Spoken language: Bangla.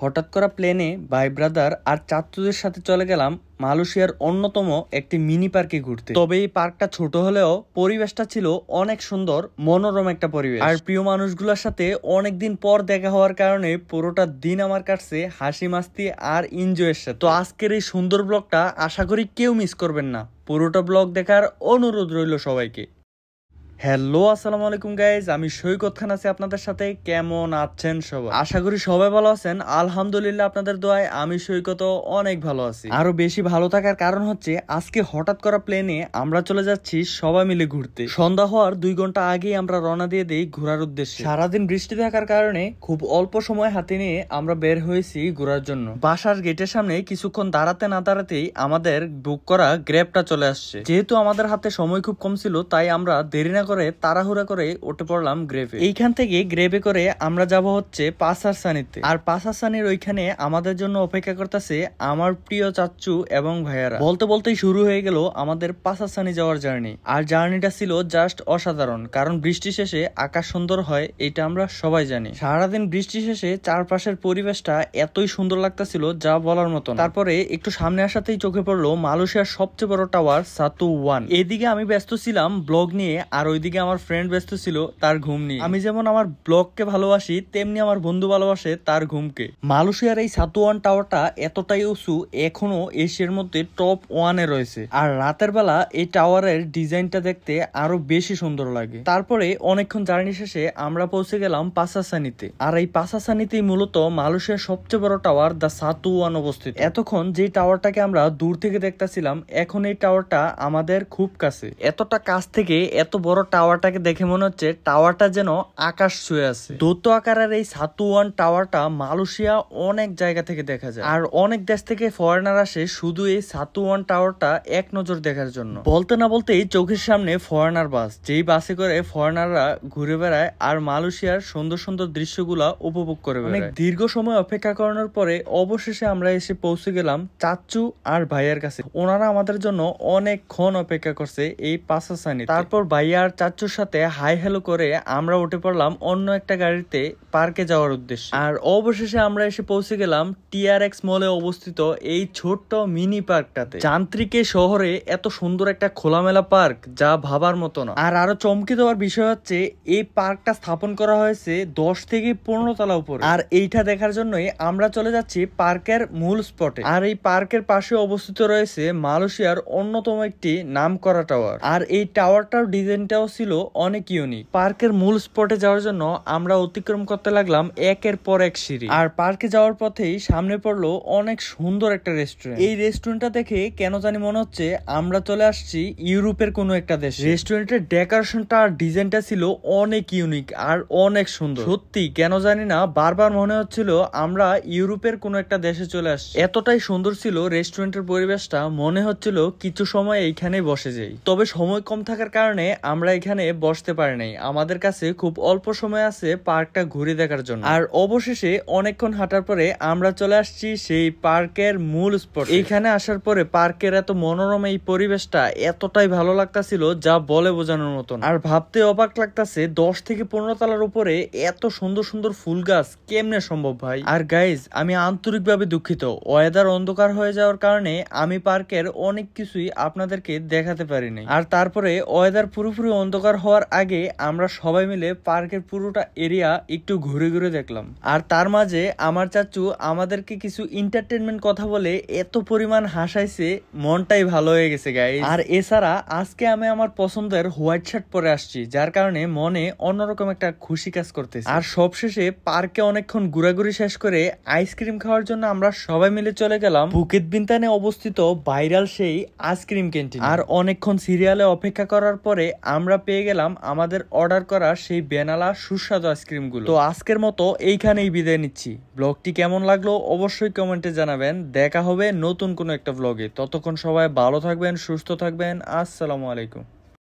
হঠাৎ করা প্লেনে ভাই ব্রাদার আর চাচ্চুদের সাথে চলে গেলাম মালয়েশিয়ার অন্যতম একটি মিনি পার্কে ঘুরতে। তবে এই পার্কটা ছোট হলেও পরিবেশটা ছিল অনেক সুন্দর, মনোরম একটা পরিবেশ। আর প্রিয় মানুষগুলোর সাথে অনেকদিন পর দেখা হওয়ার কারণে পুরোটা দিন আমার কাছে হাসি মাস্তি আর এনজয়ের সাথে। তো আজকের এই সুন্দর ব্লগটা আশা করি কেউ মিস করবেন না, পুরোটা ব্লগ দেখার অনুরোধ রইল সবাইকে। হ্যালো, আসসালামু আলাইকুম গাইজ, আমি সৈকত খান আছি আপনাদের সাথে। কেমন আছেন সবাই? আশা করি সবাই ভালো আছেন। আলহামদুলিল্লাহ আপনাদের দোয়ায় আমি সৈকত অনেক ভালো আছি। আরো বেশি ভালো থাকার কারণ হচ্ছে আজকে হঠাৎ করা প্লেনে আমরা চলে যাচ্ছি সবাই মিলে ঘুরতে। সন্ধ্যা হওয়ার 2 ঘন্টা আগেই আমরা রওনা দিয়ে দিই ঘোরার উদ্দেশ্যে। সারাদিন বৃষ্টি থাকার কারণে খুব অল্প সময় হাতে নিয়ে আমরা বের হয়েছি ঘোরার জন্য। বাসার গেটের সামনে কিছুক্ষণ দাঁড়াতে না দাঁড়াতেই আমাদের বুক করা গ্র্যাবটা চলে আসছে। যেহেতু আমাদের হাতে সময় খুব কম ছিল, তাই আমরা দেরি না করে তাড়াহুড়া করে উঠে পড়লাম গ্রেভে। এইখান থেকে গ্রেভে করে আমরা যাব হচ্ছে পাসারসানিতে। আর পাসারসানির ওইখানে আমাদের জন্য অপেক্ষা করতেছে আমার প্রিয় চাচ্চু এবং ভাইয়ারা। বলতে বলতেই শুরু হয়ে গেল আমাদের পাসারসানি যাওয়ার জার্নি। আর জার্নিটা ছিল জাস্ট অসাধারণ, কারণ বৃষ্টি শেষে আকাশ সুন্দর হয় এটা আমরা সবাই জানি। সারাদিন বৃষ্টি শেষে চারপাশের পরিবেশটা এতই সুন্দর লাগতেছিল যা বলার মতো। তারপরে একটু সামনে আসাতেই চোখে পড়লো মালয়েশিয়ার সবচেয়ে বড় টাওয়ার সাতু 1। এদিকে আমি ব্যস্ত ছিলাম ব্লগ নিয়ে, আর ওইদিকে আমার ফ্রেন্ড ব্যস্ত ছিল তার ঘুম নিয়ে। আমি যেমন আমার ব্লগকে ভালোবাসি, তেমনি আমার বন্ধু ভালোবাসে তার ঘুমকে। মালয়েশিয়ার এই সাতু 1 টাওয়ারটা এতটাই উঁচু, এখনো এশিয়ার মধ্যে টপ 1-এ রয়েছে। আর রাতের বেলা এই টাওয়ারের ডিজাইনটা দেখতে আরো বেশি সুন্দর লাগে। তারপরে অনেকক্ষণ জার্নি শেষে আমরা পৌঁছে গেলাম পাসারসানিতে। আর এই পাসারসানিতেই মূলত মালয়েশিয়ার সবচেয়ে বড় টাওয়ার দা সাতু 1 অবস্থিত। এতক্ষণ যে টাওয়ারটাকে আমরা দূর থেকে দেখতেছিলাম, এখন এই টাওয়ারটা আমাদের খুব কাছে। এতটা কাছ থেকে এত বড় টাওয়ারটাকে দেখে মনে হচ্ছে টাওয়ারটা যেন আকাশ ছুঁয়ে আছে। দৈত্য আকারের এই সাতু 1 টাওয়ারটা মালয়েশিয়া অনেক জায়গা থেকে দেখা যায়, আর অনেক দেশ থেকে ফরেনার আসে শুধু এই সাতু 1 টাওয়ারটা এক নজর দেখার জন্য। বলতে না বলতেই চোখের সামনে ফরেনার বাস, যেই বাসে করে ফরেনাররা ঘুরে বেড়ায় আর মালয়েশিয়ার সুন্দর সুন্দর দৃশ্যগুলা উপভোগ করে বেড়ায়। অনেক দীর্ঘ সময় অপেক্ষা করানোর পরে অবশেষে আমরা এসে পৌঁছে গেলাম চাচ্চু আর ভাইয়ার কাছে। ওনারা আমাদের জন্য অনেকক্ষণ অপেক্ষা করছে এই পাসারসানি। তারপর ভাইয়া আর চাচ্চুর সাথে হাই হ্যালো করে আমরা উঠে পড়লাম অন্য একটা গাড়িতে পার্কে যাওয়ার উদ্দেশ্যে। আর অবশেষে আমরা এসে পৌঁছে গেলাম TRX মলে অবস্থিত এই ছোট্ট মিনি পার্কটাতে। যান্ত্রিকে শহরে এত সুন্দর একটা খোলামেলা পার্ক যা ভাবার মতো না। আর আরো চমকে দেওয়ার বিষয় হচ্ছে এই পার্কটা স্থাপন করা হয়েছে 10 থেকে 15 তলা উপরে। আর এইটা দেখার জন্যই আমরা চলে যাচ্ছি পার্কের মূল স্পটে। আর এই পার্কের পাশে অবস্থিত রয়েছে মালয়েশিয়ার অন্যতম একটি নামকরা টাওয়ার। আর এই টাওয়ারটার ডিজাইনটাও ছিল অনেক ইউনিক। পার্কের মূল স্পটে যাওয়ার জন্য আমরা অতিক্রম করতে লাগলাম একের পর এক সিঁড়ি। আর পার্কে যাওয়ার পথেই সামনে পড়লো অনেক সুন্দর একটা রেস্টুরেন্ট। এই রেস্টুরেন্টটা দেখে কেন জানি মনে হচ্ছে আমরা চলে আসছি ইউরোপের কোনো একটা দেশ। রেস্টুরেন্টের ডেকোরেশনটা আর ডিজাইনটা ছিল অনেক ইউনিক আর অনেক সুন্দর। সত্যি কেন জানি না বারবার মনে হচ্ছিল আমরা ইউরোপের কোনো একটা দেশে চলে আসছি। এতটাই সুন্দর ছিল রেস্টুরেন্টের পরিবেশটা, মনে হচ্ছিল কিছু সময় এইখানে বসে যাই। তবে সময় কম থাকার কারণে আমরা এখানে বসতে পারি নাই। আমাদের কাছে খুব অল্প সময় আছে পার্কটা ঘুরে দেখার জন্য। আর অবশেষে অনেকক্ষণ হাঁটার পরে আমরা চলে আসছি সেই পার্কের মূল স্পট। এখানে আসার পরে পার্কের এত মনোরম এই পরিবেশটা এতটাই ভালো লাগতাছিল যা বলে বোঝানোর মতন। আর ভাবতে অবাক লাগতাছে 10 থেকে 15 তলার উপরে এত সুন্দর সুন্দর ফুল গাছ কেমনে সম্ভব ভাই। আর গাইজ, আমি আন্তরিকভাবে দুঃখিত, ওয়েদার অন্ধকার হয়ে যাওয়ার কারণে আমি পার্কের অনেক কিছুই আপনাদেরকে দেখাতে পারিনি। আর তারপরে ওয়েদার পুরোপুরি অন্ধকার হওয়ার আগে আমরা সবাই মিলে পার্কের পুরোটা এরিয়া একটু ঘুরে ঘুরে দেখলাম। আর তার মাঝে আমার চাচু আমাদেরকে কিছু এন্টারটেনমেন্ট কথা বলে এত পরিমাণ হাসাইছে, মনটাই ভালো হয়ে গেছে গাইস। আর এছাড়া আজকে আমি আমার পছন্দের হোয়াইট শার্ট পরে আসছি, যার কারণে মনে অন্যরকম একটা খুশি কাজ করতেছে। আর সবশেষে পার্কে অনেকক্ষণ ঘোরাঘুরি শেষ করে আইসক্রিম খাওয়ার জন্য আমরা সবাই মিলে চলে গেলাম বুকেত বিন্তানে অবস্থিত ভাইরাল সেই আইসক্রিম ক্যান্টিন। আর অনেকক্ষণ সিরিয়ালে অপেক্ষা করার পরে আমরা পেয়ে গেলাম আমাদের অর্ডার করা সেই বেনালা সুস্বাদু আইসক্রিম গুলো। তো আজকের মতো এইখানেই বিদায় নিচ্ছি। ব্লগটি কেমন লাগলো অবশ্যই কমেন্টে জানাবেন। দেখা হবে নতুন কোনো একটা ব্লগে। ততক্ষণ সবাই ভালো থাকবেন, সুস্থ থাকবেন। আসসালামু আলাইকুম।